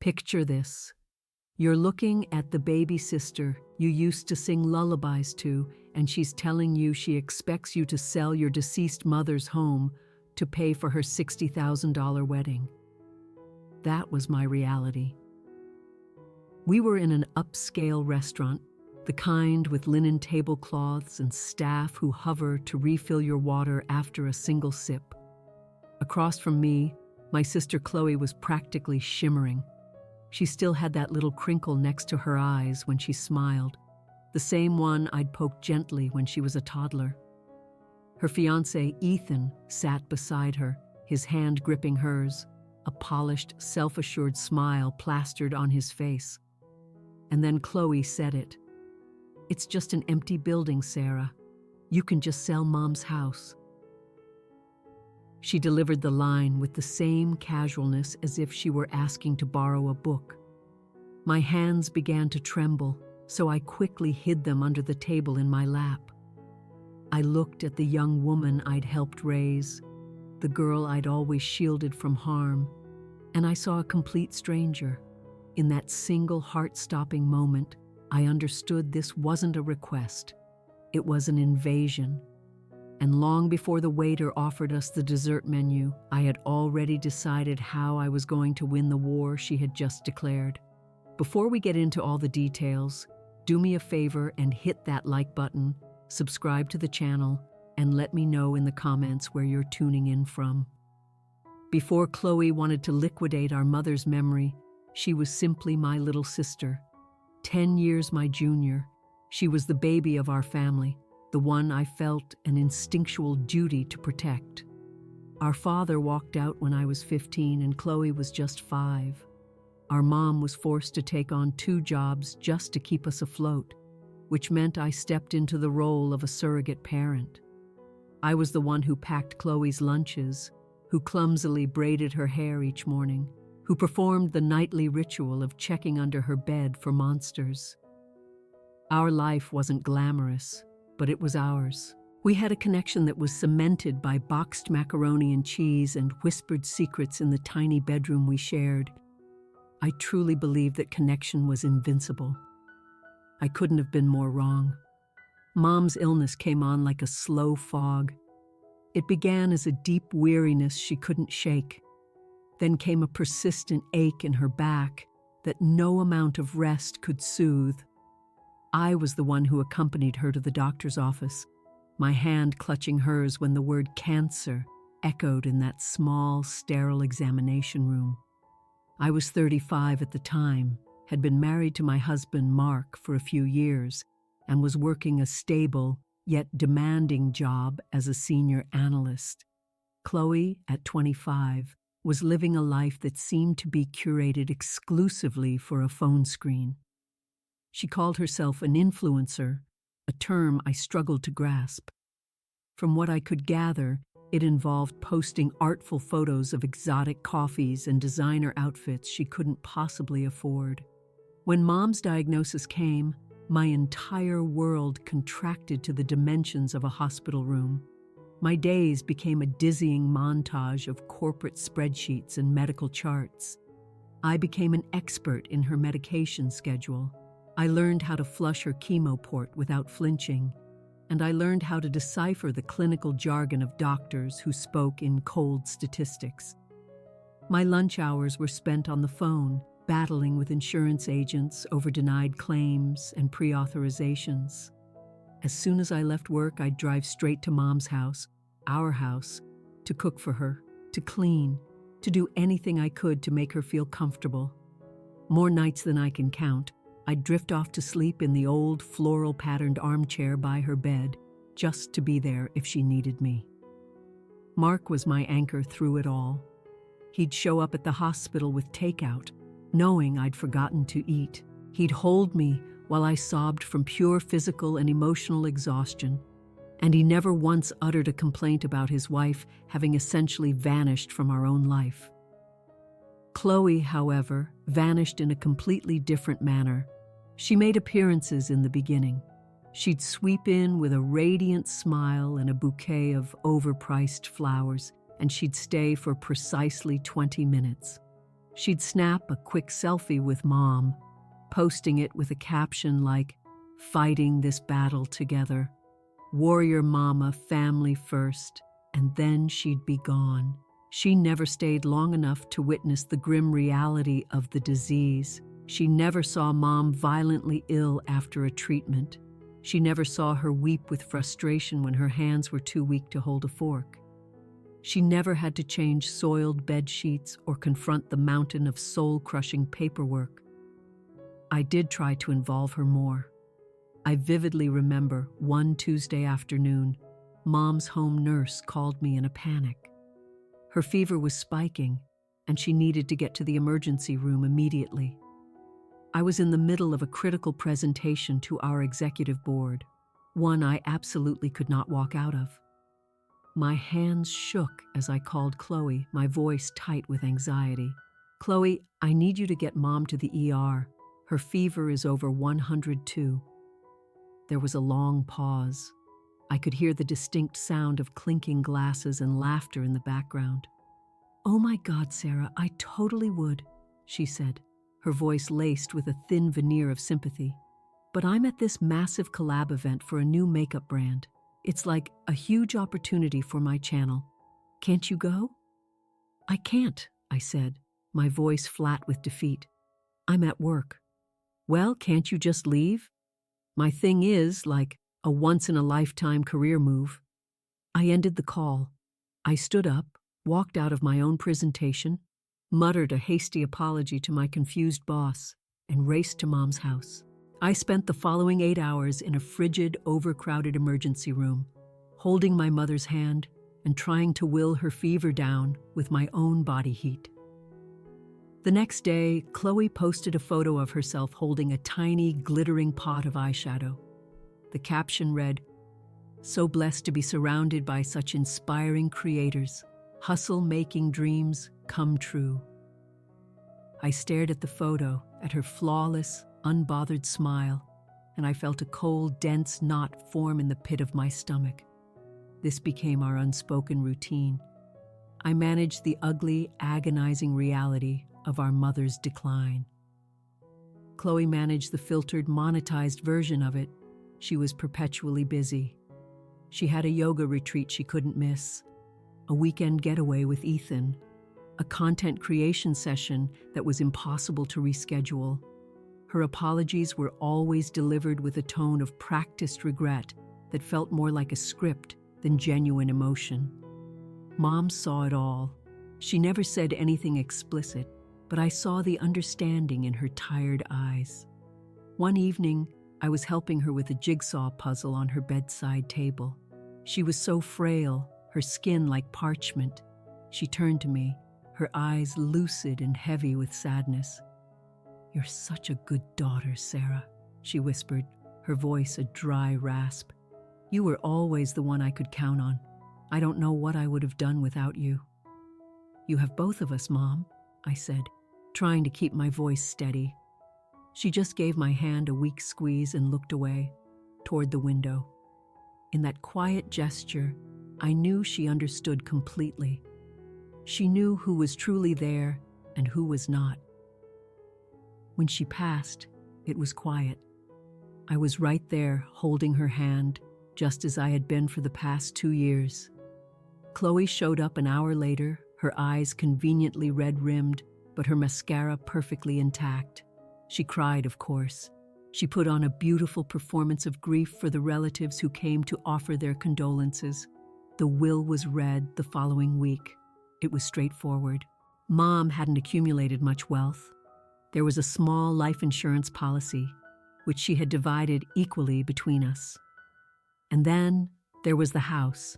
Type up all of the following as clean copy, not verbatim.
Picture this. You're looking at the baby sister you used to sing lullabies to, and she's telling you she expects you to sell your deceased mother's home to pay for her $60,000 wedding. That was my reality. We were in an upscale restaurant, the kind with linen tablecloths and staff who hover to refill your water after a single sip. Across from me, my sister Chloe was practically shimmering. She still had that little crinkle next to her eyes when she smiled, the same one I'd poked gently when she was a toddler. Her fiancé, Ethan, sat beside her, his hand gripping hers, a polished, self-assured smile plastered on his face. And then Chloe said it. "It's just an empty building, Sarah. You can just sell Mom's house." She delivered the line with the same casualness as if she were asking to borrow a book. My hands began to tremble, so I quickly hid them under the table in my lap. I looked at the young woman I'd helped raise, the girl I'd always shielded from harm, and I saw a complete stranger. In that single heart-stopping moment, I understood this wasn't a request. It was an invasion. And long before the waiter offered us the dessert menu, I had already decided how I was going to win the war she had just declared. Before we get into all the details, do me a favor and hit that like button, subscribe to the channel, and let me know in the comments where you're tuning in from. Before Chloe wanted to liquidate our mother's memory, she was simply my little sister. 10 years my junior, she was the baby of our family, the one I felt an instinctual duty to protect. Our father walked out when I was 15 and Chloe was just 5. Our mom was forced to take on 2 jobs just to keep us afloat, which meant I stepped into the role of a surrogate parent. I was the one who packed Chloe's lunches, who clumsily braided her hair each morning, who performed the nightly ritual of checking under her bed for monsters. Our life wasn't glamorous, but it was ours. We had a connection that was cemented by boxed macaroni and cheese and whispered secrets in the tiny bedroom we shared. I truly believed that connection was invincible. I couldn't have been more wrong. Mom's illness came on like a slow fog. It began as a deep weariness she couldn't shake. Then came a persistent ache in her back that no amount of rest could soothe. I was the one who accompanied her to the doctor's office, my hand clutching hers when the word cancer echoed in that small, sterile examination room. I was 35 at the time, had been married to my husband Mark for a few years, and was working a stable yet demanding job as a senior analyst. Chloe, at 25, was living a life that seemed to be curated exclusively for a phone screen. She called herself an influencer, a term I struggled to grasp. From what I could gather, it involved posting artful photos of exotic coffees and designer outfits she couldn't possibly afford. When Mom's diagnosis came, my entire world contracted to the dimensions of a hospital room. My days became a dizzying montage of corporate spreadsheets and medical charts. I became an expert in her medication schedule. I learned how to flush her chemo port without flinching, and I learned how to decipher the clinical jargon of doctors who spoke in cold statistics. My lunch hours were spent on the phone, battling with insurance agents over denied claims and pre-authorizations. As soon as I left work, I'd drive straight to Mom's house, our house, to cook for her, to clean, to do anything I could to make her feel comfortable. More nights than I can count, I'd drift off to sleep in the old floral-patterned armchair by her bed, just to be there if she needed me. Mark was my anchor through it all. He'd show up at the hospital with takeout, knowing I'd forgotten to eat. He'd hold me while I sobbed from pure physical and emotional exhaustion, and he never once uttered a complaint about his wife having essentially vanished from our own life. Chloe, however, vanished in a completely different manner. She made appearances in the beginning. She'd sweep in with a radiant smile and a bouquet of overpriced flowers, and she'd stay for precisely 20 minutes. She'd snap a quick selfie with Mom, posting it with a caption like, "Fighting this battle together. Warrior Mama, family first," and then she'd be gone. She never stayed long enough to witness the grim reality of the disease. She never saw Mom violently ill after a treatment. She never saw her weep with frustration when her hands were too weak to hold a fork. She never had to change soiled bed sheets or confront the mountain of soul-crushing paperwork. I did try to involve her more. I vividly remember one Tuesday afternoon, Mom's home nurse called me in a panic. Her fever was spiking, and she needed to get to the emergency room immediately. I was in the middle of a critical presentation to our executive board, one I absolutely could not walk out of. My hands shook as I called Chloe, my voice tight with anxiety. "Chloe, I need you to get Mom to the ER. Her fever is over 102. There was a long pause. I could hear the distinct sound of clinking glasses and laughter in the background. "Oh my God, Sarah, I totally would," she said, her voice laced with a thin veneer of sympathy. "But I'm at this massive collab event for a new makeup brand. It's like a huge opportunity for my channel. Can't you go?" "I can't," I said, my voice flat with defeat. "I'm at work." "Well, can't you just leave? My thing is like a once-in-a-lifetime career move." I ended the call. I stood up, walked out of my own presentation, muttered a hasty apology to my confused boss, and raced to Mom's house. I spent the following 8 hours in a frigid, overcrowded emergency room, holding my mother's hand and trying to will her fever down with my own body heat. The next day, Chloe posted a photo of herself holding a tiny, glittering pot of eyeshadow. The caption read, "So blessed to be surrounded by such inspiring creators. Hustle making dreams come true." I stared at the photo, at her flawless, unbothered smile, and I felt a cold, dense knot form in the pit of my stomach. This became our unspoken routine. I managed the ugly, agonizing reality of our mother's decline. Chloe managed the filtered, monetized version of it. She was perpetually busy. She had a yoga retreat she couldn't miss, a weekend getaway with Ethan, a content creation session that was impossible to reschedule. Her apologies were always delivered with a tone of practiced regret that felt more like a script than genuine emotion. Mom saw it all. She never said anything explicit, but I saw the understanding in her tired eyes. One evening, I was helping her with a jigsaw puzzle on her bedside table. She was so frail, her skin like parchment. She turned to me, her eyes lucid and heavy with sadness. "You're such a good daughter, Sarah," she whispered, her voice a dry rasp. "You were always the one I could count on. I don't know what I would have done without you." "You have both of us, Mom," I said, trying to keep my voice steady. She just gave my hand a weak squeeze and looked away, toward the window. In that quiet gesture, I knew she understood completely. She knew who was truly there and who was not. When she passed, it was quiet. I was right there, holding her hand, just as I had been for the past 2 years. Chloe showed up an hour later, her eyes conveniently red-rimmed, but her mascara perfectly intact. She cried, of course. She put on a beautiful performance of grief for the relatives who came to offer their condolences. The will was read the following week. It was straightforward. Mom hadn't accumulated much wealth. There was a small life insurance policy, which she had divided equally between us. And then there was the house,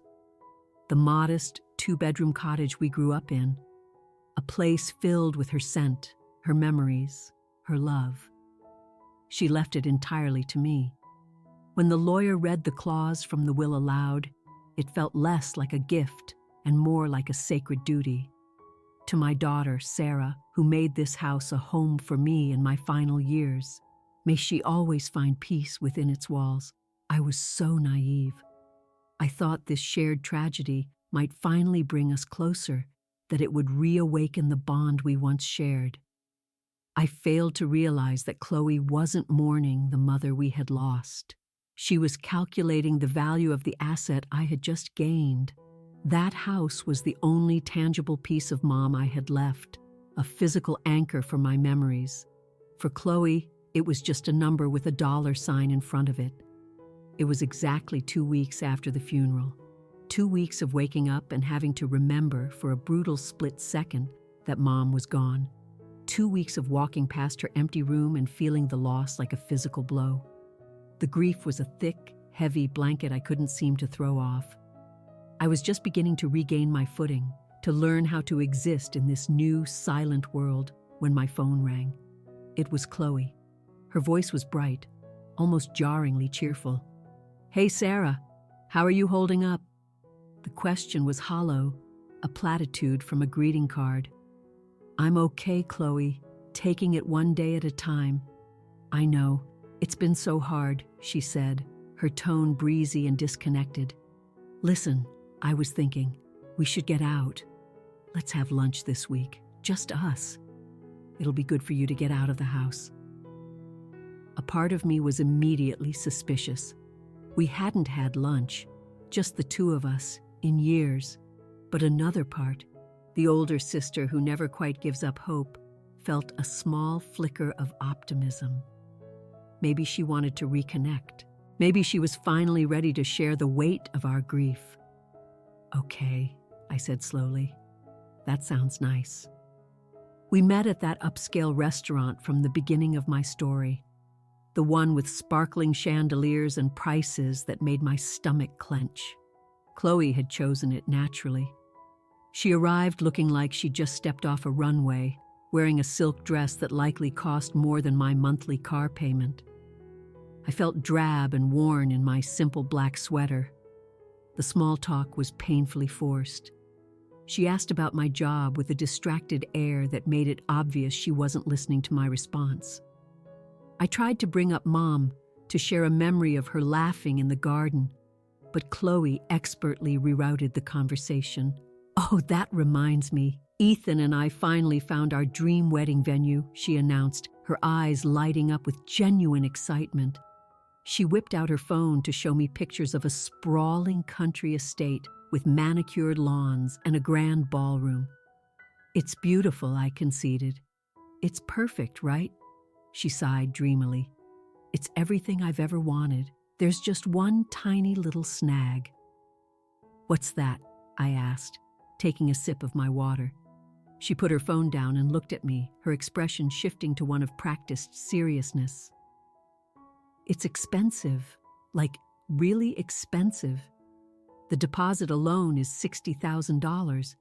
the modest 2-bedroom cottage we grew up in, a place filled with her scent, her memories, her love. She left it entirely to me. When the lawyer read the clause from the will aloud, it felt less like a gift and more like a sacred duty. To my daughter, Sarah, who made this house a home for me in my final years, may she always find peace within its walls. I was so naive. I thought this shared tragedy might finally bring us closer, that it would reawaken the bond we once shared. I failed to realize that Chloe wasn't mourning the mother we had lost. She was calculating the value of the asset I had just gained. That house was the only tangible piece of Mom I had left, a physical anchor for my memories. For Chloe, it was just a number with a dollar sign in front of it. It was exactly 2 weeks after the funeral. 2 weeks of waking up and having to remember for a brutal split second that Mom was gone. 2 weeks of walking past her empty room and feeling the loss like a physical blow. The grief was a thick, heavy blanket I couldn't seem to throw off. I was just beginning to regain my footing, to learn how to exist in this new, silent world when my phone rang. It was Chloe. Her voice was bright, almost jarringly cheerful. "Hey, Sarah, how are you holding up?" The question was hollow, a platitude from a greeting card. "I'm okay, Chloe, taking it one day at a time." "I know. It's been so hard," she said, her tone breezy and disconnected. "Listen, I was thinking, we should get out. Let's have lunch this week, just us. It'll be good for you to get out of the house." A part of me was immediately suspicious. We hadn't had lunch, just the two of us, in years. But another part, the older sister who never quite gives up hope, felt a small flicker of optimism. Maybe she wanted to reconnect. Maybe she was finally ready to share the weight of our grief. "Okay," I said slowly. "That sounds nice." We met at that upscale restaurant from the beginning of my story, the one with sparkling chandeliers and prices that made my stomach clench. Chloe had chosen it naturally. She arrived looking like she'd just stepped off a runway, wearing a silk dress that likely cost more than my monthly car payment. I felt drab and worn in my simple black sweater. The small talk was painfully forced. She asked about my job with a distracted air that made it obvious she wasn't listening to my response. I tried to bring up Mom, to share a memory of her laughing in the garden, but Chloe expertly rerouted the conversation. "Oh, that reminds me. Ethan and I finally found our dream wedding venue," she announced, her eyes lighting up with genuine excitement. She whipped out her phone to show me pictures of a sprawling country estate with manicured lawns and a grand ballroom. "It's beautiful," I conceded. "It's perfect, right?" She sighed dreamily. "It's everything I've ever wanted. There's just one tiny little snag." "What's that?" I asked, taking a sip of my water. She put her phone down and looked at me, her expression shifting to one of practiced seriousness. "It's expensive, like really expensive. The deposit alone is $60,000.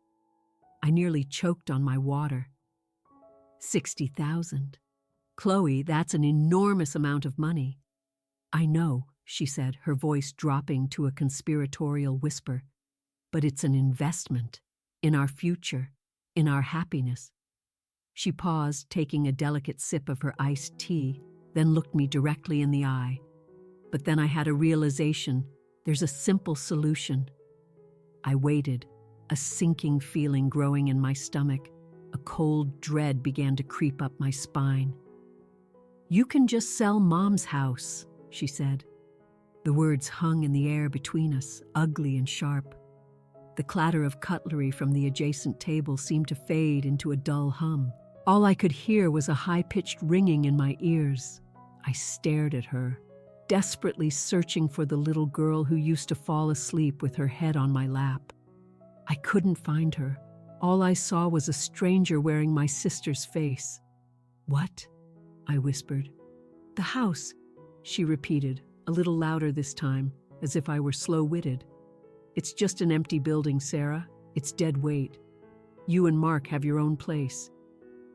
I nearly choked on my water. 60,000. Chloe, that's an enormous amount of money. "I know," she said, her voice dropping to a conspiratorial whisper. "But it's an investment. In our future. In our happiness." She paused, taking a delicate sip of her iced tea, then looked me directly in the eye. But then I had a realization. There's a simple solution. I waited, a sinking feeling growing in my stomach. A cold dread began to creep up my spine. "You can just sell Mom's house," she said. The words hung in the air between us, ugly and sharp. The clatter of cutlery from the adjacent table seemed to fade into a dull hum. All I could hear was a high-pitched ringing in my ears. I stared at her, desperately searching for the little girl who used to fall asleep with her head on my lap. I couldn't find her. All I saw was a stranger wearing my sister's face. "What?" I whispered. "The house," she repeated, a little louder this time, as if I were slow-witted. "It's just an empty building, Sarah. It's dead weight. You and Mark have your own place.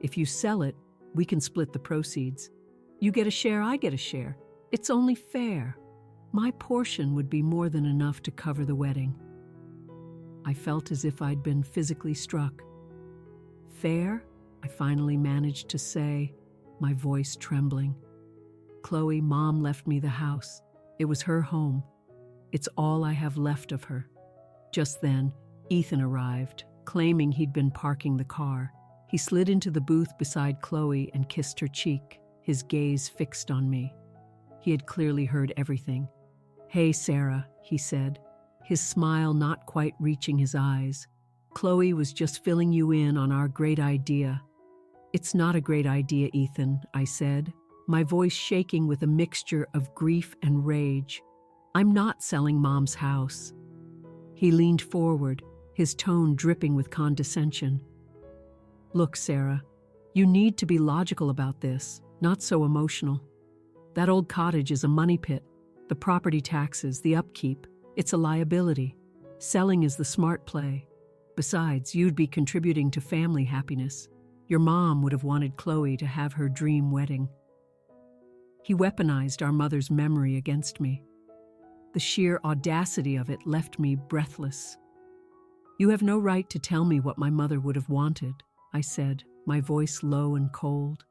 If you sell it, we can split the proceeds. You get a share, I get a share. It's only fair. My portion would be more than enough to cover the wedding." I felt as if I'd been physically struck. "Fair?" I finally managed to say, my voice trembling. "Chloe, Mom left me the house. It was her home. It's all I have left of her." Just then, Ethan arrived, claiming he'd been parking the car. He slid into the booth beside Chloe and kissed her cheek, his gaze fixed on me. He had clearly heard everything. "Hey, Sarah," he said, his smile not quite reaching his eyes. "Chloe was just filling you in on our great idea." "It's not a great idea, Ethan," I said, my voice shaking with a mixture of grief and rage. "I'm not selling Mom's house." He leaned forward, his tone dripping with condescension. "Look, Sarah, you need to be logical about this, not so emotional. That old cottage is a money pit. The property taxes, the upkeep, it's a liability. Selling is the smart play. Besides, you'd be contributing to family happiness. Your mom would have wanted Chloe to have her dream wedding." He weaponized our mother's memory against me. The sheer audacity of it left me breathless. "You have no right to tell me what my mother would have wanted," I said, my voice low and cold.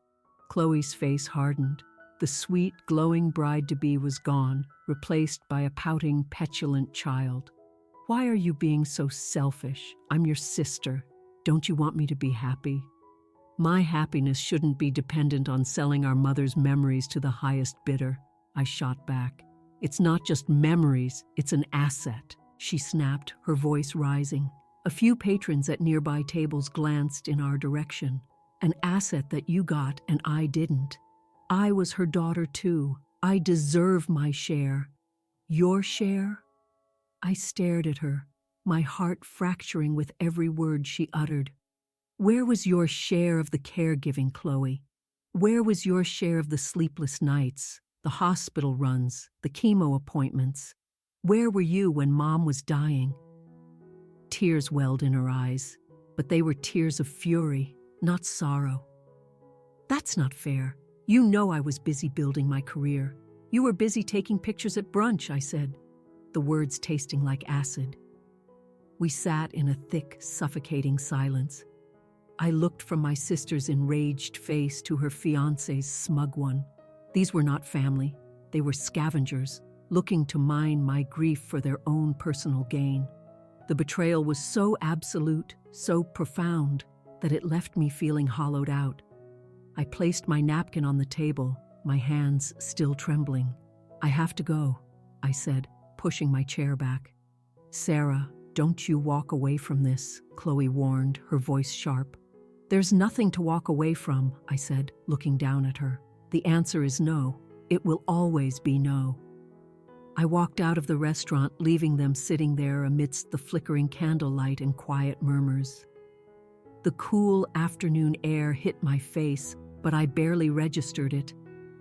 Chloe's face hardened. The sweet, glowing bride-to-be was gone, replaced by a pouting, petulant child. "Why are you being so selfish? I'm your sister. Don't you want me to be happy?" "My happiness shouldn't be dependent on selling our mother's memories to the highest bidder," I shot back. "It's not just memories, it's an asset," she snapped, her voice rising. A few patrons at nearby tables glanced in our direction. "An asset that you got and I didn't. I was her daughter too. I deserve my share." "Your share?" I stared at her, my heart fracturing with every word she uttered. "Where was your share of the caregiving, Chloe? Where was your share of the sleepless nights, the hospital runs, the chemo appointments? Where were you when Mom was dying?" Tears welled in her eyes, but they were tears of fury, not sorrow. "That's not fair. You know I was busy building my career. You were busy taking pictures at brunch," I said, the words tasting like acid. We sat in a thick, suffocating silence. I looked from my sister's enraged face to her fiancé's smug one. These were not family. They were scavengers, looking to mine my grief for their own personal gain. The betrayal was so absolute, so profound, that it left me feeling hollowed out. I placed my napkin on the table, my hands still trembling. "I have to go," I said, pushing my chair back. "Sarah, don't you walk away from this," Chloe warned, her voice sharp. "There's nothing to walk away from," I said, looking down at her. "The answer is no. It will always be no." I walked out of the restaurant, leaving them sitting there amidst the flickering candlelight and quiet murmurs. The cool afternoon air hit my face, but I barely registered it.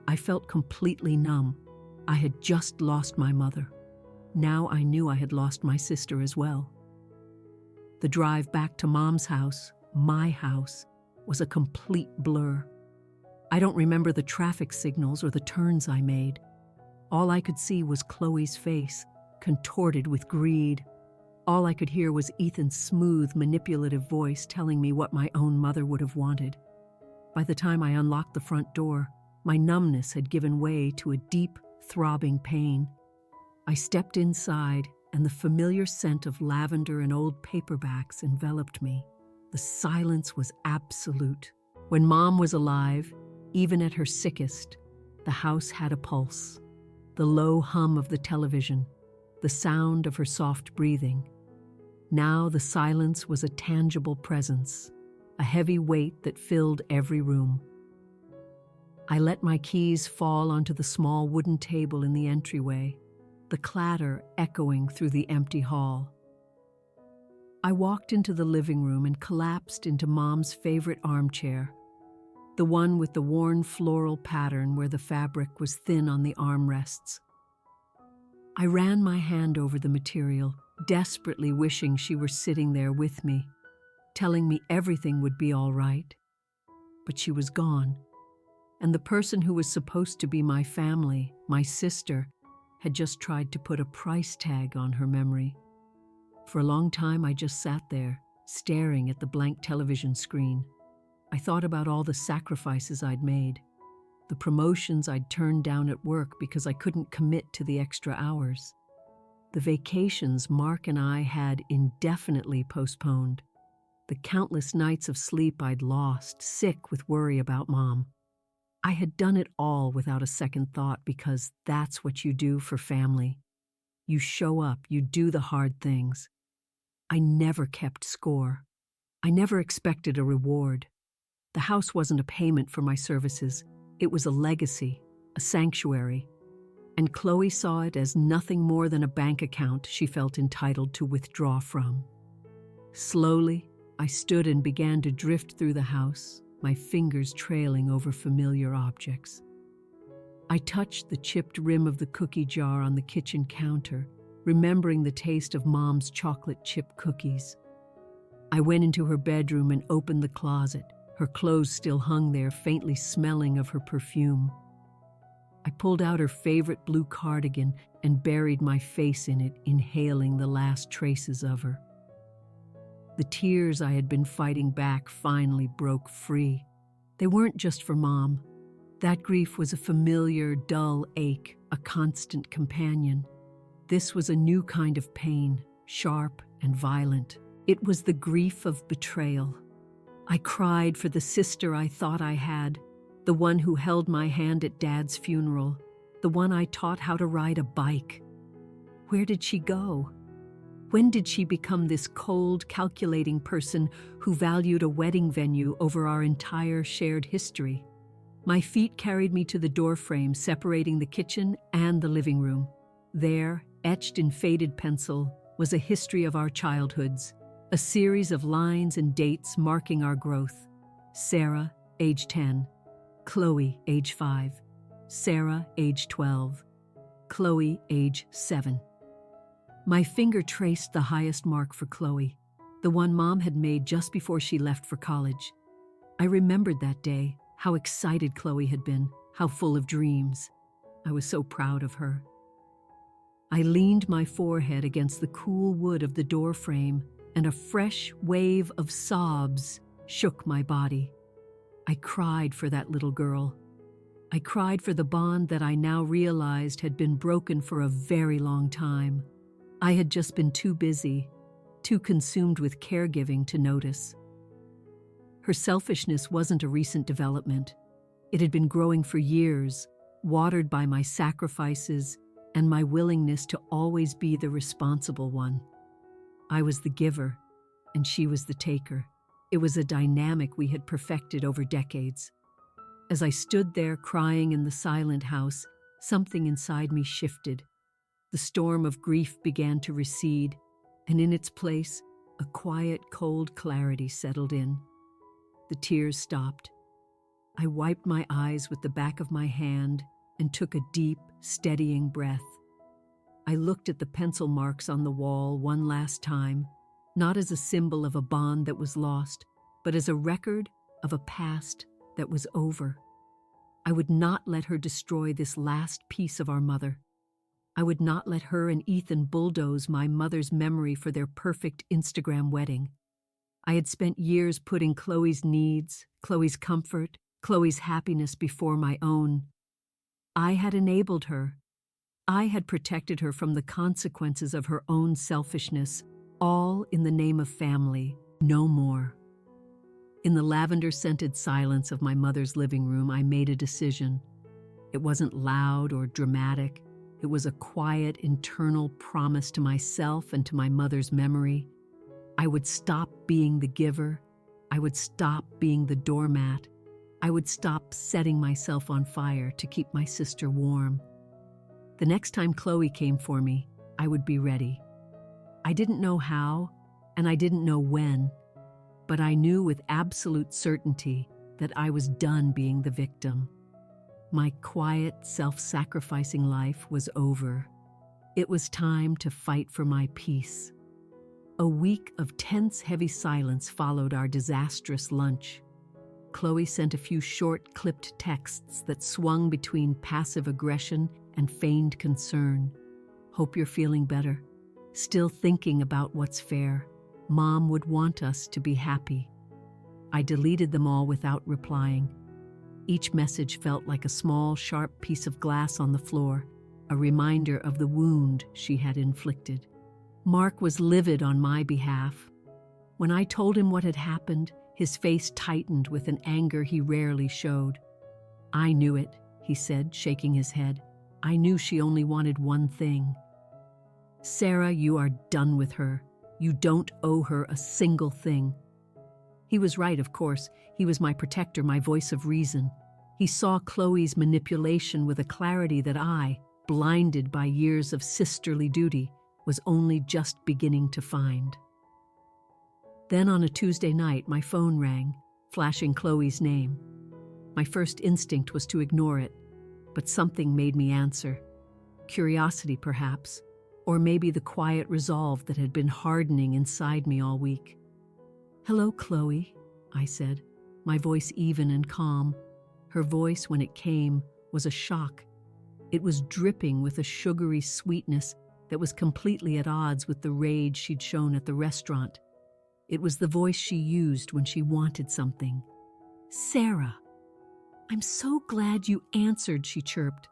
I felt completely numb. I had just lost my mother. Now I knew I had lost my sister as well. The drive back to Mom's house, my house, was a complete blur. I don't remember the traffic signals or the turns I made. All I could see was Chloe's face, contorted with greed. All I could hear was Ethan's smooth, manipulative voice telling me what my own mother would have wanted. By the time I unlocked the front door, my numbness had given way to a deep, throbbing pain. I stepped inside, and the familiar scent of lavender and old paperbacks enveloped me. The silence was absolute. When Mom was alive, even at her sickest, the house had a pulse. The low hum of the television, the sound of her soft breathing. Now the silence was a tangible presence, a heavy weight that filled every room. I let my keys fall onto the small wooden table in the entryway, the clatter echoing through the empty hall. I walked into the living room and collapsed into Mom's favorite armchair, the one with the worn floral pattern where the fabric was thin on the armrests. I ran my hand over the material, desperately wishing she were sitting there with me, telling me everything would be all right. But she was gone, and the person who was supposed to be my family, my sister, had just tried to put a price tag on her memory. For a long time, I just sat there, staring at the blank television screen. I thought about all the sacrifices I'd made, the promotions I'd turned down at work because I couldn't commit to the extra hours, the vacations Mark and I had indefinitely postponed. the countless nights of sleep I'd lost, sick with worry about Mom. I had done it all without a second thought because that's what you do for family. You show up, you do the hard things. I never kept score. I never expected a reward. The house wasn't a payment for my services. It was a legacy, a sanctuary. And Chloe saw it as nothing more than a bank account she felt entitled to withdraw from. Slowly, I stood and began to drift through the house, my fingers trailing over familiar objects. I touched the chipped rim of the cookie jar on the kitchen counter, remembering the taste of Mom's chocolate chip cookies. I went into her bedroom and opened the closet. Her clothes still hung there, faintly smelling of her perfume. I pulled out her favorite blue cardigan and buried my face in it, inhaling the last traces of her. The tears I had been fighting back finally broke free. They weren't just for Mom. That grief was a familiar, dull ache, a constant companion. This was a new kind of pain, sharp and violent. It was the grief of betrayal. I cried for the sister I thought I had, the one who held my hand at Dad's funeral, the one I taught how to ride a bike. Where did she go? When did she become this cold, calculating person who valued a wedding venue over our entire shared history? My feet carried me to the doorframe separating the kitchen and the living room. There, etched in faded pencil, was a history of our childhoods, a series of lines and dates marking our growth. Sarah, age 10. Chloe, age 5. Sarah, age 12. Chloe, age 7. My finger traced the highest mark for Chloe, the one Mom had made just before she left for college. I remembered that day, how excited Chloe had been, how full of dreams. I was so proud of her. I leaned my forehead against the cool wood of the doorframe, and a fresh wave of sobs shook my body. I cried for that little girl. I cried for the bond that I now realized had been broken for a very long time. I had just been too busy, too consumed with caregiving to notice. Her selfishness wasn't a recent development. It had been growing for years, watered by my sacrifices and my willingness to always be the responsible one. I was the giver, and she was the taker. It was a dynamic we had perfected over decades. As I stood there crying in the silent house, something inside me shifted. The storm of grief began to recede, and in its place, a quiet, cold clarity settled in. The tears stopped. I wiped my eyes with the back of my hand and took a deep, steadying breath. I looked at the pencil marks on the wall one last time, not as a symbol of a bond that was lost, but as a record of a past that was over. I would not let her destroy this last piece of our mother. I would not let her and Ethan bulldoze my mother's memory for their perfect Instagram wedding. I had spent years putting Chloe's needs, Chloe's comfort, Chloe's happiness before my own. I had enabled her. I had protected her from the consequences of her own selfishness, all in the name of family, no more. In the lavender-scented silence of my mother's living room, I made a decision. It wasn't loud or dramatic. It was a quiet, internal promise to myself and to my mother's memory. I would stop being the giver. I would stop being the doormat. I would stop setting myself on fire to keep my sister warm. The next time Chloe came for me, I would be ready. I didn't know how, and I didn't know when, but I knew with absolute certainty that I was done being the victim. My quiet, self-sacrificing life was over. It was time to fight for my peace. A week of tense, heavy silence followed our disastrous lunch. Chloe sent a few short, clipped texts that swung between passive aggression and feigned concern. Hope you're feeling better. Still thinking about what's fair. Mom would want us to be happy. I deleted them all without replying. Each message felt like a small, sharp piece of glass on the floor, a reminder of the wound she had inflicted. Mark was livid on my behalf. When I told him what had happened, his face tightened with an anger he rarely showed. "I knew it," he said, shaking his head. "I knew she only wanted one thing." "Sarah, you are done with her. You don't owe her a single thing." He was right, of course. He was my protector, my voice of reason. He saw Chloe's manipulation with a clarity that I, blinded by years of sisterly duty, was only just beginning to find. Then on a Tuesday night, my phone rang, flashing Chloe's name. My first instinct was to ignore it, but something made me answer. Curiosity, perhaps, or maybe the quiet resolve that had been hardening inside me all week. "Hello, Chloe," I said, my voice even and calm. Her voice, when it came, was a shock. It was dripping with a sugary sweetness that was completely at odds with the rage she'd shown at the restaurant. It was the voice she used when she wanted something. "Sarah, I'm so glad you answered," she chirped.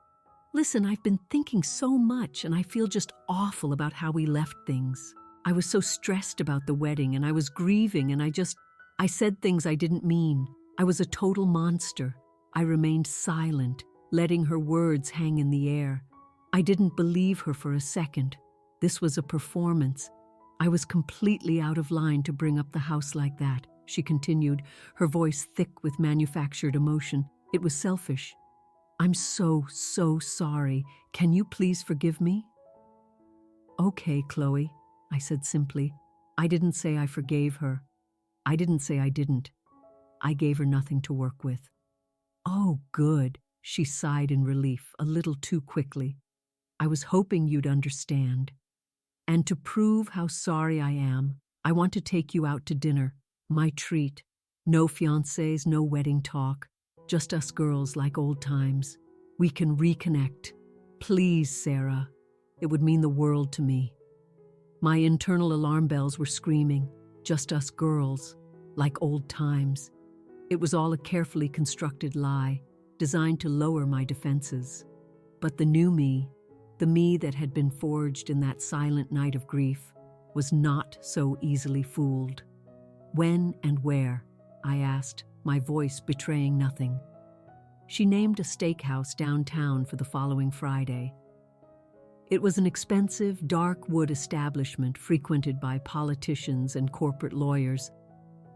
"Listen, I've been thinking so much and I feel just awful about how we left things. I was so stressed about the wedding and I was grieving and I said things I didn't mean. I was a total monster." I remained silent, letting her words hang in the air. I didn't believe her for a second. This was a performance. I was completely out of line to bring up the house like that, she continued, her voice thick with manufactured emotion. "It was selfish. I'm so sorry. Can you please forgive me?" "Okay, Chloe," I said simply. I didn't say I forgave her. I didn't say I didn't. I gave her nothing to work with. "Oh, good," she sighed in relief, a little too quickly. "I was hoping you'd understand. And to prove how sorry I am, I want to take you out to dinner, my treat. No fiancés, no wedding talk, just us girls like old times. We can reconnect. Please, Sarah. It would mean the world to me." My internal alarm bells were screaming, just us girls, like old times. It was all a carefully constructed lie, designed to lower my defenses. But the new me, the me that had been forged in that silent night of grief, was not so easily fooled. "When and where?" I asked, my voice betraying nothing. She named a steakhouse downtown for the following Friday. It was an expensive, dark wood establishment frequented by politicians and corporate lawyers,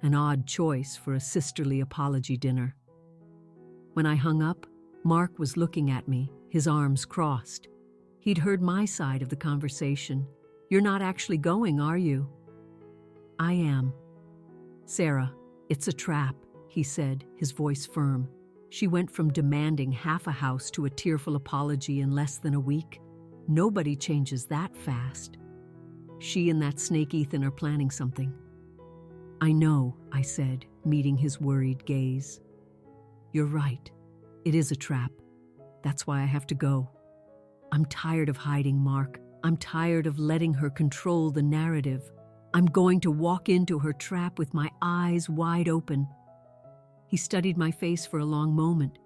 an odd choice for a sisterly apology dinner. When I hung up, Mark was looking at me, his arms crossed. He'd heard my side of the conversation. "You're not actually going, are you?" "I am." "Sarah, it's a trap," he said, his voice firm. She went from demanding half a house to a tearful apology in less than a week. Nobody changes that fast. She and that snake Ethan are planning something. "I know," I said, meeting his worried gaze. "You're right. It is a trap. That's why I have to go. I'm tired of hiding, Mark. I'm tired of letting her control the narrative. I'm going to walk into her trap with my eyes wide open." He studied my face for a long moment,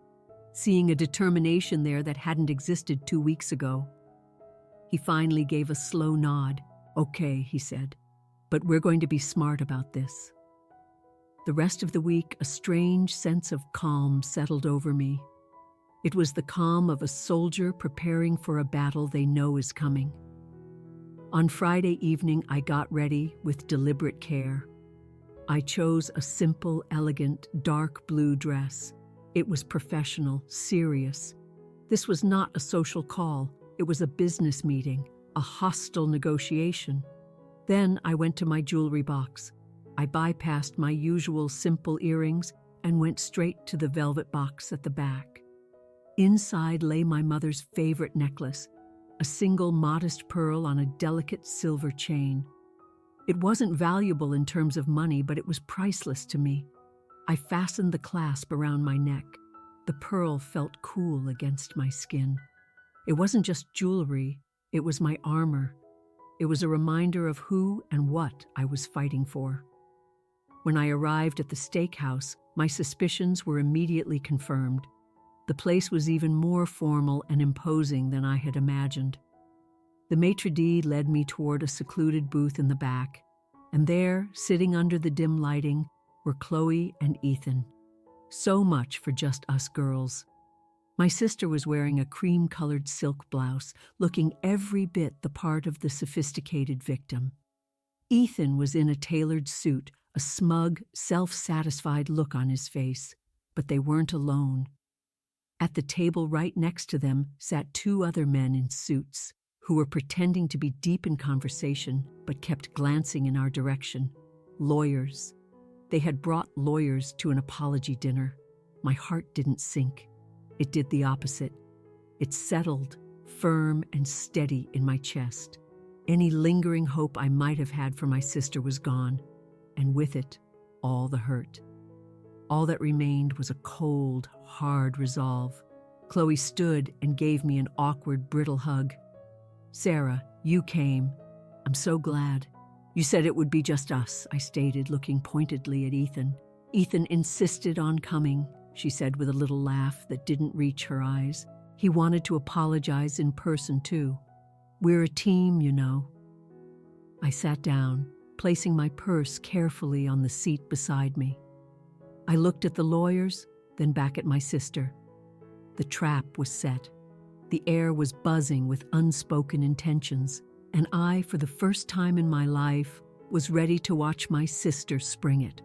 seeing a determination there that hadn't existed 2 weeks ago. He finally gave a slow nod. "Okay," he said, "but we're going to be smart about this." The rest of the week, a strange sense of calm settled over me. It was the calm of a soldier preparing for a battle they know is coming. On Friday evening, I got ready with deliberate care. I chose a simple, elegant, dark blue dress. It was professional, serious. This was not a social call. It was a business meeting, a hostile negotiation. Then I went to my jewelry box. I bypassed my usual simple earrings and went straight to the velvet box at the back. Inside lay my mother's favorite necklace, a single modest pearl on a delicate silver chain. It wasn't valuable in terms of money, but it was priceless to me. I fastened the clasp around my neck. The pearl felt cool against my skin. It wasn't just jewelry, it was my armor. It was a reminder of who and what I was fighting for. When I arrived at the steakhouse, my suspicions were immediately confirmed. The place was even more formal and imposing than I had imagined. The maitre d' led me toward a secluded booth in the back. And there, sitting under the dim lighting, were Chloe and Ethan. So much for just us girls. My sister was wearing a cream-colored silk blouse, looking every bit the part of the sophisticated victim. Ethan was in a tailored suit, a smug, self-satisfied look on his face. But they weren't alone. At the table right next to them sat two other men in suits, who were pretending to be deep in conversation, but kept glancing in our direction. Lawyers. They had brought lawyers to an apology dinner. My heart didn't sink. It did the opposite. It settled, firm and steady in my chest. Any lingering hope I might have had for my sister was gone, and with it, all the hurt. All that remained was a cold, hard resolve. Chloe stood and gave me an awkward, brittle hug. "Sarah, you came. I'm so glad. You said it would be just us," I stated, looking pointedly at Ethan. "Ethan insisted on coming," she said with a little laugh that didn't reach her eyes. "He wanted to apologize in person, too. We're a team, you know." I sat down, placing my purse carefully on the seat beside me. I looked at the lawyers, then back at my sister. The trap was set. The air was buzzing with unspoken intentions, and I, for the first time in my life, was ready to watch my sister spring it.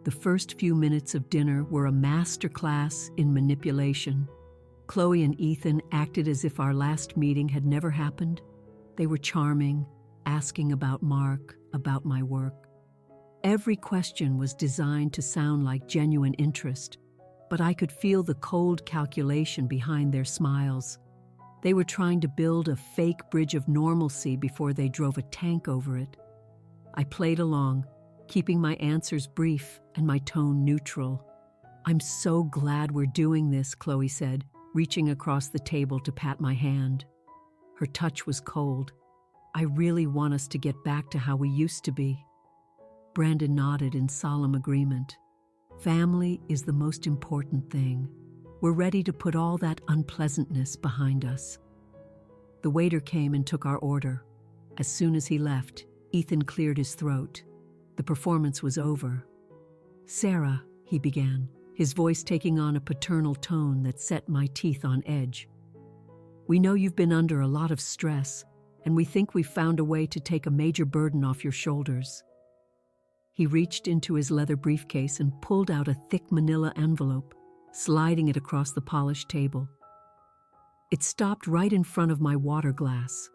The first few minutes of dinner were a masterclass in manipulation. Chloe and Ethan acted as if our last meeting had never happened. They were charming, asking about Mark, about my work. Every question was designed to sound like genuine interest, but I could feel the cold calculation behind their smiles. They were trying to build a fake bridge of normalcy before they drove a tank over it. I played along, keeping my answers brief and my tone neutral. "I'm so glad we're doing this," Chloe said, reaching across the table to pat my hand. Her touch was cold. "I really want us to get back to how we used to be." Brandon nodded in solemn agreement. "Family is the most important thing. We're ready to put all that unpleasantness behind us." The waiter came and took our order. As soon as he left, Ethan cleared his throat. The performance was over. "Sarah," he began, his voice taking on a paternal tone that set my teeth on edge. "We know you've been under a lot of stress, and we think we've found a way to take a major burden off your shoulders." He reached into his leather briefcase and pulled out a thick manila envelope, sliding it across the polished table. It stopped right in front of my water glass.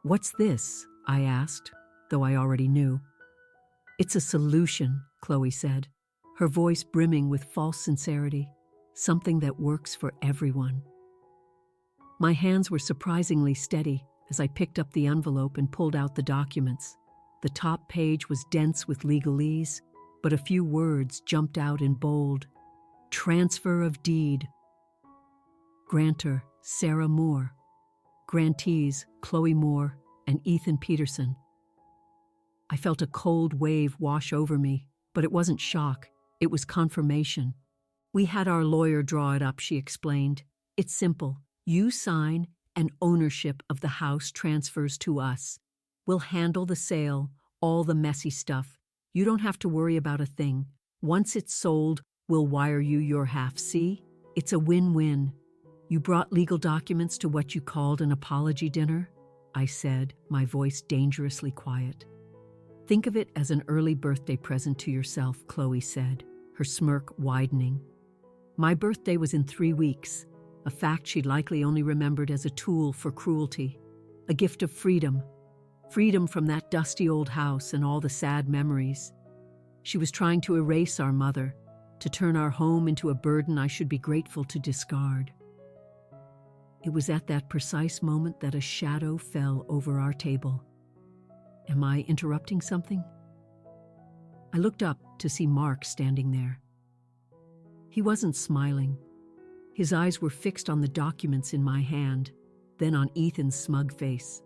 "What's this?" I asked, though I already knew. "It's a solution," Chloe said, her voice brimming with false sincerity, "something that works for everyone." My hands were surprisingly steady as I picked up the envelope and pulled out the documents. The top page was dense with legalese, but a few words jumped out in bold. "Transfer of deed. Grantor, Sarah Moore. Grantees, Chloe Moore and Ethan Peterson." I felt a cold wave wash over me, but it wasn't shock. It was confirmation. "We had our lawyer draw it up," she explained. "It's simple. You sign, and ownership of the house transfers to us. We'll handle the sale, all the messy stuff. You don't have to worry about a thing. Once it's sold, we'll wire you your half. See? It's a win-win." "You brought legal documents to what you called an apology dinner?" I said, my voice dangerously quiet. "Think of it as an early birthday present to yourself," Chloe said, her smirk widening. My birthday was in 3 weeks, a fact she'd likely only remembered as a tool for cruelty. A gift of freedom. Freedom from that dusty old house and all the sad memories. She was trying to erase our mother, to turn our home into a burden I should be grateful to discard. It was at that precise moment that a shadow fell over our table. Am I interrupting something? I looked up to see Mark standing there. He wasn't smiling. His eyes were fixed on the documents in my hand, then on Ethan's smug face.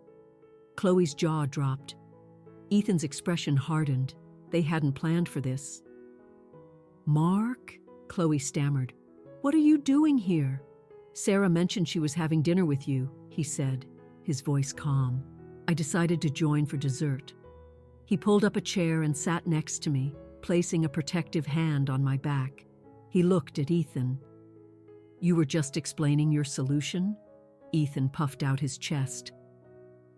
Chloe's jaw dropped. Ethan's expression hardened. They hadn't planned for this. "Mark?" Chloe stammered. "What are you doing here?" "Sarah mentioned she was having dinner with you," he said, his voice calm. "I decided to join for dessert." He pulled up a chair and sat next to me, placing a protective hand on my back. He looked at Ethan. "You were just explaining your solution?" Ethan puffed out his chest.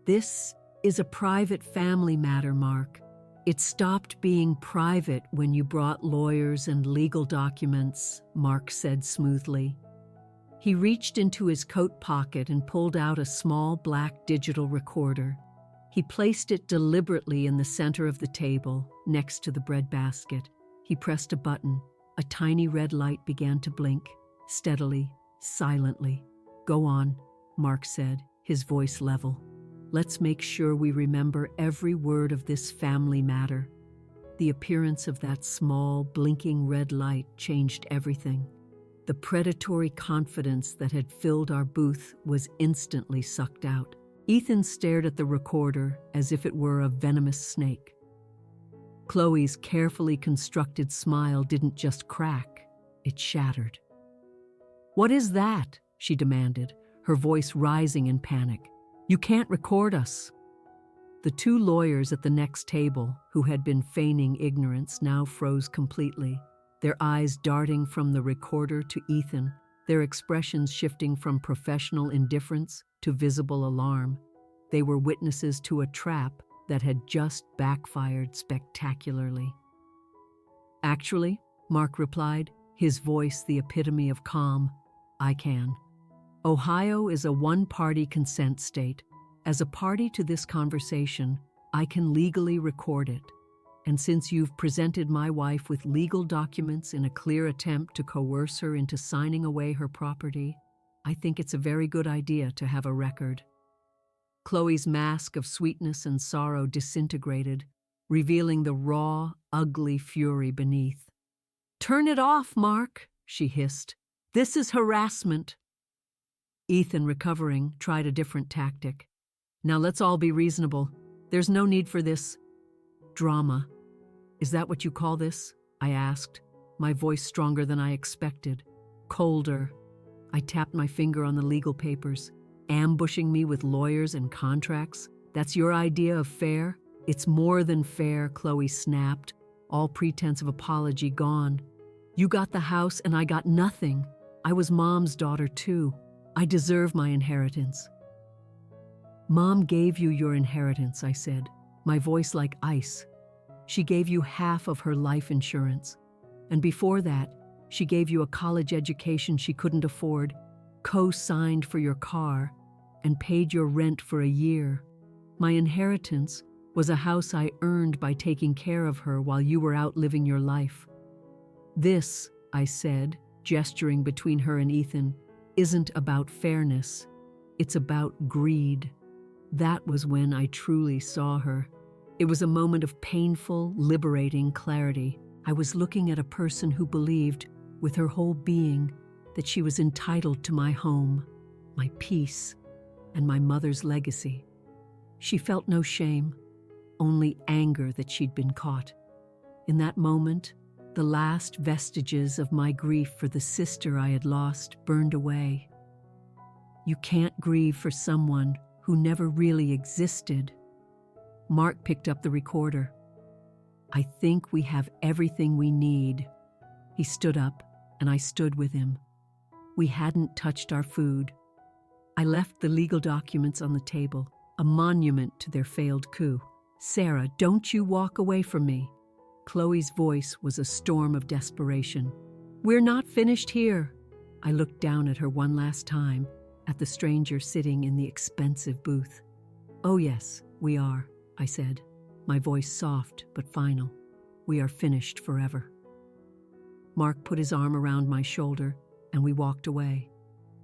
"This is a private family matter, Mark. It stopped being private when you brought lawyers and legal documents," Mark said smoothly. He reached into his coat pocket and pulled out a small black digital recorder. He placed it deliberately in the center of the table, next to the breadbasket. He pressed a button. A tiny red light began to blink, steadily, silently. "Go on," Mark said, his voice level. "Let's make sure we remember every word of this family matter." The appearance of that small, blinking red light changed everything. The predatory confidence that had filled our booth was instantly sucked out. Ethan stared at the recorder as if it were a venomous snake. Chloe's carefully constructed smile didn't just crack, it shattered. "What is that?" she demanded, her voice rising in panic. "You can't record us." The two lawyers at the next table, who had been feigning ignorance, now froze completely, their eyes darting from the recorder to Ethan, their expressions shifting from professional indifference to visible alarm. They were witnesses to a trap that had just backfired spectacularly. "Actually," Mark replied, his voice the epitome of calm, "I can. Ohio is a one-party consent state. As a party to this conversation, I can legally record it. And since you've presented my wife with legal documents in a clear attempt to coerce her into signing away her property, I think it's a very good idea to have a record." Chloe's mask of sweetness and sorrow disintegrated, revealing the raw, ugly fury beneath. "Turn it off, Mark," she hissed. "This is harassment." Ethan, recovering, tried a different tactic. "Now let's all be reasonable. There's no need for this drama." "Is that what you call this?" I asked, my voice stronger than I expected, colder. I tapped my finger on the legal papers. "Ambushing me with lawyers and contracts? That's your idea of fair?" "It's more than fair," Chloe snapped, all pretense of apology gone. "You got the house and I got nothing. I was Mom's daughter too. I deserve my inheritance." "Mom gave you your inheritance," I said, my voice like ice. "She gave you half of her life insurance. And before that, she gave you a college education she couldn't afford, co-signed for your car, and paid your rent for a year. My inheritance was a house I earned by taking care of her while you were out living your life. This," I said, gesturing between her and Ethan, "isn't about fairness. It's about greed." That was when I truly saw her. It was a moment of painful, liberating clarity. I was looking at a person who believed, with her whole being, that she was entitled to my home, my peace, and my mother's legacy. She felt no shame, only anger that she'd been caught. In that moment, the last vestiges of my grief for the sister I had lost burned away. You can't grieve for someone who never really existed. Mark picked up the recorder. "I think we have everything we need." He stood up, and I stood with him. We hadn't touched our food. I left the legal documents on the table, a monument to their failed coup. "Sarah, don't you walk away from me." Chloe's voice was a storm of desperation. "We're not finished here." I looked down at her one last time, at the stranger sitting in the expensive booth. "Oh yes, we are," I said, my voice soft but final. "We are finished forever." Mark put his arm around my shoulder, and we walked away.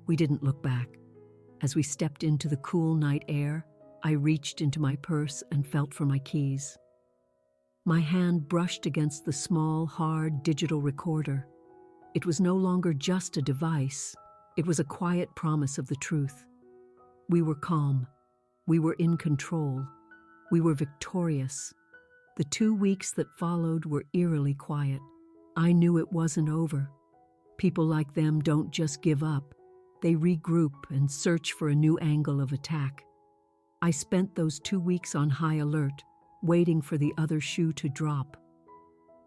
We didn't look back. As we stepped into the cool night air, I reached into my purse and felt for my keys. My hand brushed against the small, hard digital recorder. It was no longer just a device. It was a quiet promise of the truth. We were calm. We were in control. We were victorious. The 2 weeks that followed were eerily quiet. I knew it wasn't over. People like them don't just give up. They regroup and search for a new angle of attack. I spent those 2 weeks on high alert, waiting for the other shoe to drop.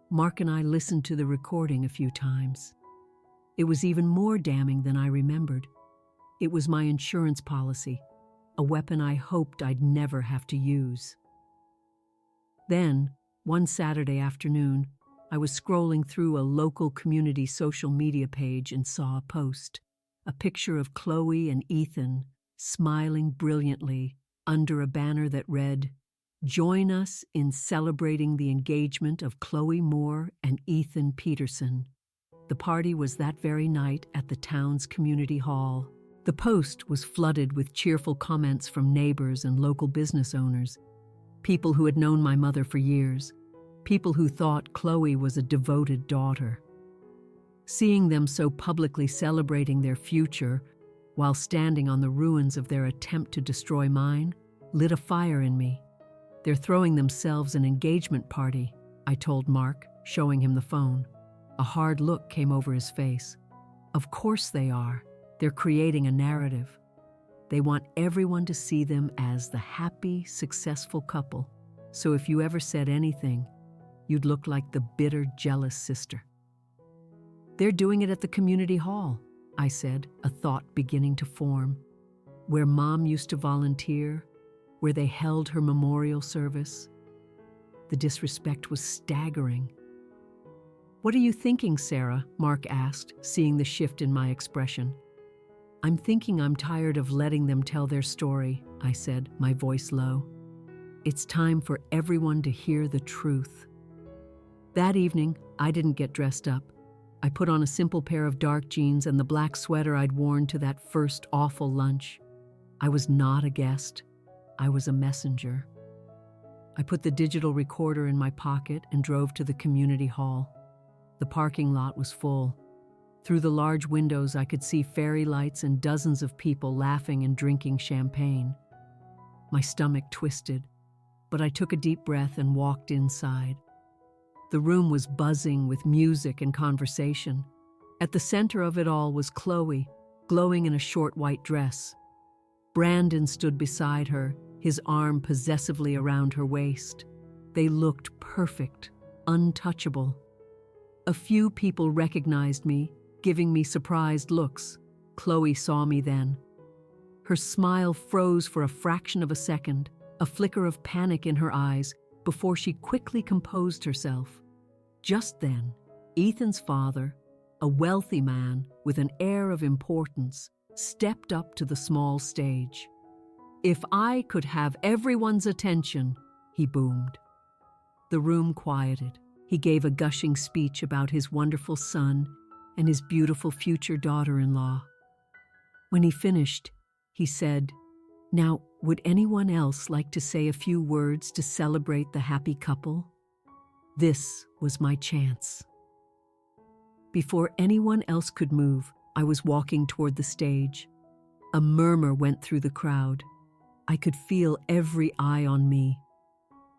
Mark and I listened to the recording a few times. It was even more damning than I remembered. It was my insurance policy, a weapon I hoped I'd never have to use. Then, one Saturday afternoon, I was scrolling through a local community social media page and saw a post, a picture of Chloe and Ethan smiling brilliantly under a banner that read, "Join us in celebrating the engagement of Chloe Moore and Ethan Peterson." The party was that very night at the town's community hall. The post was flooded with cheerful comments from neighbors and local business owners, people who had known my mother for years, people who thought Chloe was a devoted daughter. Seeing them so publicly celebrating their future while standing on the ruins of their attempt to destroy mine lit a fire in me. "They're throwing themselves an engagement party," I told Mark, showing him the phone. A hard look came over his face. "Of course they are. They're creating a narrative. They want everyone to see them as the happy, successful couple. So if you ever said anything, you'd look like the bitter, jealous sister." "They're doing it at the community hall," I said, a thought beginning to form. "Where Mom used to volunteer, where they held her memorial service." The disrespect was staggering. "What are you thinking, Sarah?" Mark asked, seeing the shift in my expression. "I'm thinking I'm tired of letting them tell their story," I said, my voice low. "It's time for everyone to hear the truth." That evening, I didn't get dressed up. I put on a simple pair of dark jeans and the black sweater I'd worn to that first awful lunch. I was not a guest. I was a messenger. I put the digital recorder in my pocket and drove to the community hall. The parking lot was full. Through the large windows, I could see fairy lights and dozens of people laughing and drinking champagne. My stomach twisted, but I took a deep breath and walked inside. The room was buzzing with music and conversation. At the center of it all was Chloe, glowing in a short white dress. Brandon stood beside her, his arm possessively around her waist. They looked perfect, untouchable. A few people recognized me, giving me surprised looks. Chloe saw me then. Her smile froze for a fraction of a second, a flicker of panic in her eyes, before she quickly composed herself. Just then, Ethan's father, a wealthy man with an air of importance, stepped up to the small stage. "If I could have everyone's attention," he boomed. The room quieted. He gave a gushing speech about his wonderful son and his beautiful future daughter-in-law. When he finished, he said, "Now, would anyone else like to say a few words to celebrate the happy couple?" This was my chance. Before anyone else could move, I was walking toward the stage. A murmur went through the crowd. I could feel every eye on me.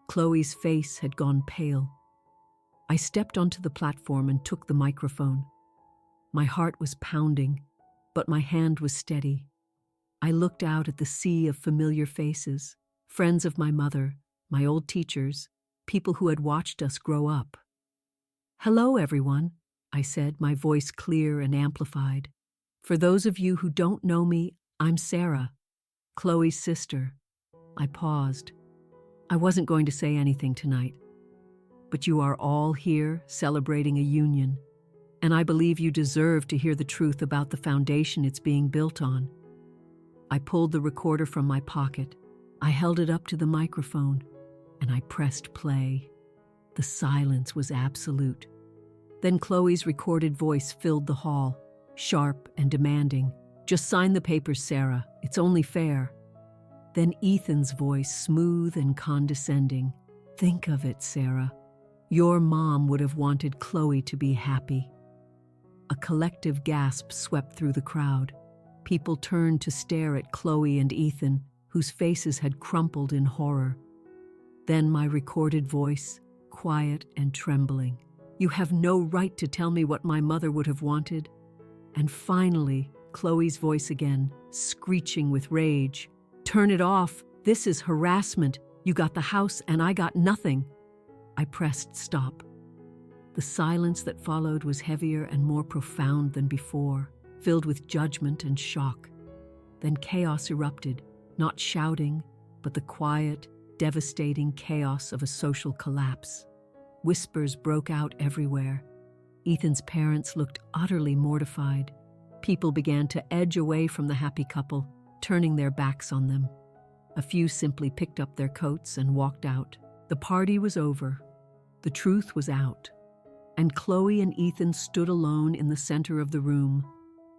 Chloe's face had gone pale. I stepped onto the platform and took the microphone. My heart was pounding, but my hand was steady. I looked out at the sea of familiar faces, friends of my mother, my old teachers, people who had watched us grow up. "Hello, everyone," I said, my voice clear and amplified. "For those of you who don't know me, I'm Sarah, Chloe's sister." I paused. I wasn't going to say anything tonight. But you are all here celebrating a union, and I believe you deserve to hear the truth about the foundation it's being built on. I pulled the recorder from my pocket. I held it up to the microphone, and I pressed play. The silence was absolute. Then Chloe's recorded voice filled the hall, sharp and demanding. "Just sign the papers, Sarah. It's only fair." Then Ethan's voice, smooth and condescending. "Think of it, Sarah. Your mom would have wanted Chloe to be happy." A collective gasp swept through the crowd. People turned to stare at Chloe and Ethan, whose faces had crumpled in horror. Then my recorded voice, quiet and trembling. "You have no right to tell me what my mother would have wanted." And finally, Chloe's voice again, screeching with rage. "Turn it off. This is harassment. You got the house and I got nothing." I pressed stop. The silence that followed was heavier and more profound than before, filled with judgment and shock. Then chaos erupted, not shouting, but the quiet, devastating chaos of a social collapse. Whispers broke out everywhere. Ethan's parents looked utterly mortified. People began to edge away from the happy couple, turning their backs on them. A few simply picked up their coats and walked out. The party was over. The truth was out. And Chloe and Ethan stood alone in the center of the room,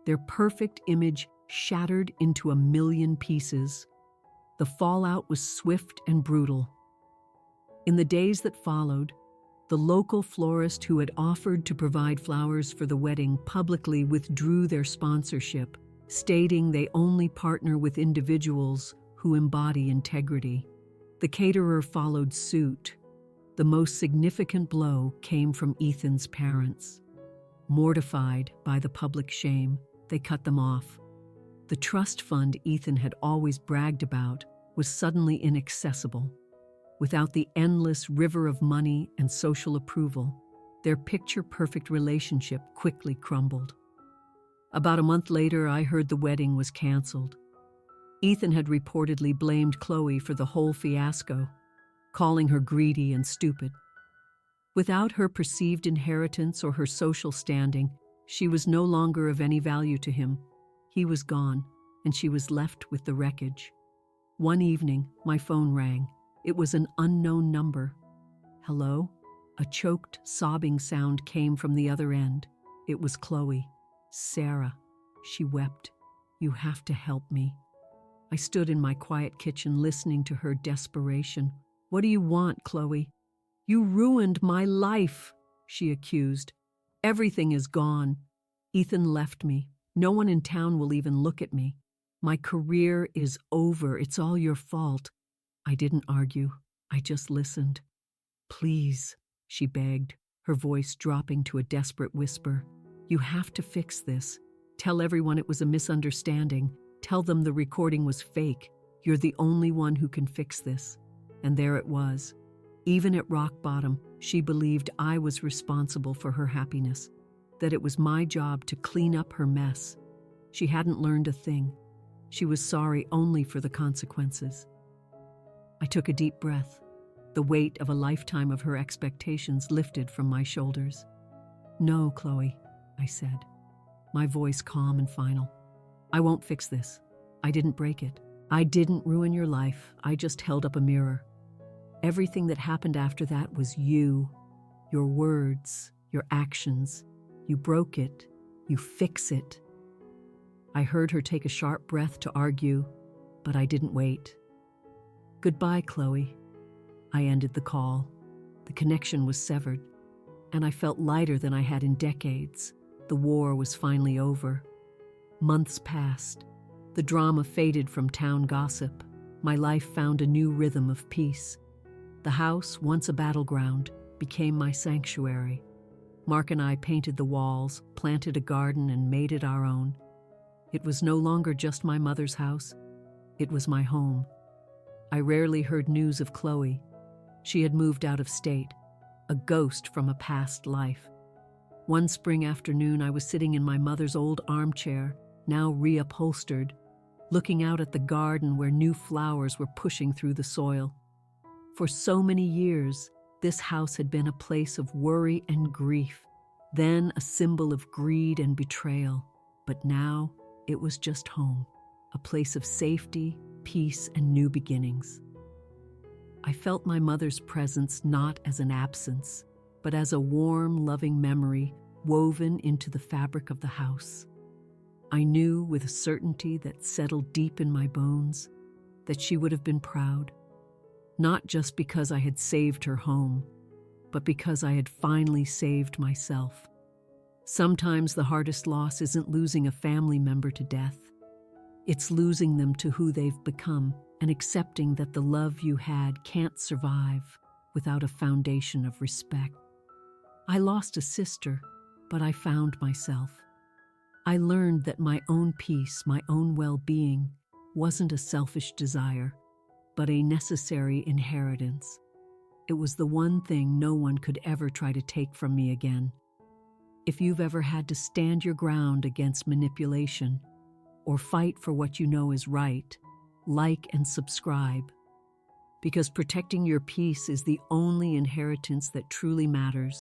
their perfect image shattered into a million pieces. The fallout was swift and brutal. In the days that followed, the local florist who had offered to provide flowers for the wedding publicly withdrew their sponsorship, stating they only partner with individuals who embody integrity. The caterer followed suit. The most significant blow came from Ethan's parents. Mortified by the public shame, they cut them off. The trust fund Ethan had always bragged about was suddenly inaccessible. Without the endless river of money and social approval, their picture-perfect relationship quickly crumbled. About a month later, I heard the wedding was canceled. Ethan had reportedly blamed Chloe for the whole fiasco, calling her greedy and stupid. Without her perceived inheritance or her social standing, she was no longer of any value to him. He was gone, and she was left with the wreckage. One evening, my phone rang. It was an unknown number. "Hello?" A choked, sobbing sound came from the other end. It was Chloe. "Sarah," she wept. "You have to help me." I stood in my quiet kitchen listening to her desperation. "What do you want, Chloe?" "You ruined my life," she accused. "Everything is gone. Ethan left me. No one in town will even look at me. My career is over. It's all your fault." I didn't argue. I just listened. "Please," she begged, her voice dropping to a desperate whisper. "You have to fix this. Tell everyone it was a misunderstanding. Tell them the recording was fake. You're the only one who can fix this." And there it was. Even at rock bottom, she believed I was responsible for her happiness, that it was my job to clean up her mess. She hadn't learned a thing. She was sorry only for the consequences. I took a deep breath. The weight of a lifetime of her expectations lifted from my shoulders. "No, Chloe," I said, my voice calm and final. "I won't fix this. I didn't break it. I didn't ruin your life. I just held up a mirror. Everything that happened after that was you, your words, your actions. You broke it. You fix it." I heard her take a sharp breath to argue, but I didn't wait. "Goodbye, Chloe." I ended the call. The connection was severed, and I felt lighter than I had in decades. The war was finally over. Months passed. The drama faded from town gossip. My life found a new rhythm of peace. The house, once a battleground, became my sanctuary. Mark and I painted the walls, planted a garden, and made it our own. It was no longer just my mother's house. It was my home. I rarely heard news of Chloe. She had moved out of state, a ghost from a past life. One spring afternoon, I was sitting in my mother's old armchair, now reupholstered, looking out at the garden where new flowers were pushing through the soil. For so many years, this house had been a place of worry and grief, then a symbol of greed and betrayal. But now, it was just home, a place of safety, peace, and new beginnings. I felt my mother's presence not as an absence, but as a warm, loving memory woven into the fabric of the house. I knew with a certainty that settled deep in my bones that she would have been proud, not just because I had saved her home, but because I had finally saved myself. Sometimes the hardest loss isn't losing a family member to death. It's losing them to who they've become and accepting that the love you had can't survive without a foundation of respect. I lost a sister, but I found myself. I learned that my own peace, my own well-being, wasn't a selfish desire. but a necessary inheritance. It was the one thing no one could ever try to take from me again. If you've ever had to stand your ground against manipulation or fight for what you know is right, like and subscribe, because protecting your peace is the only inheritance that truly matters.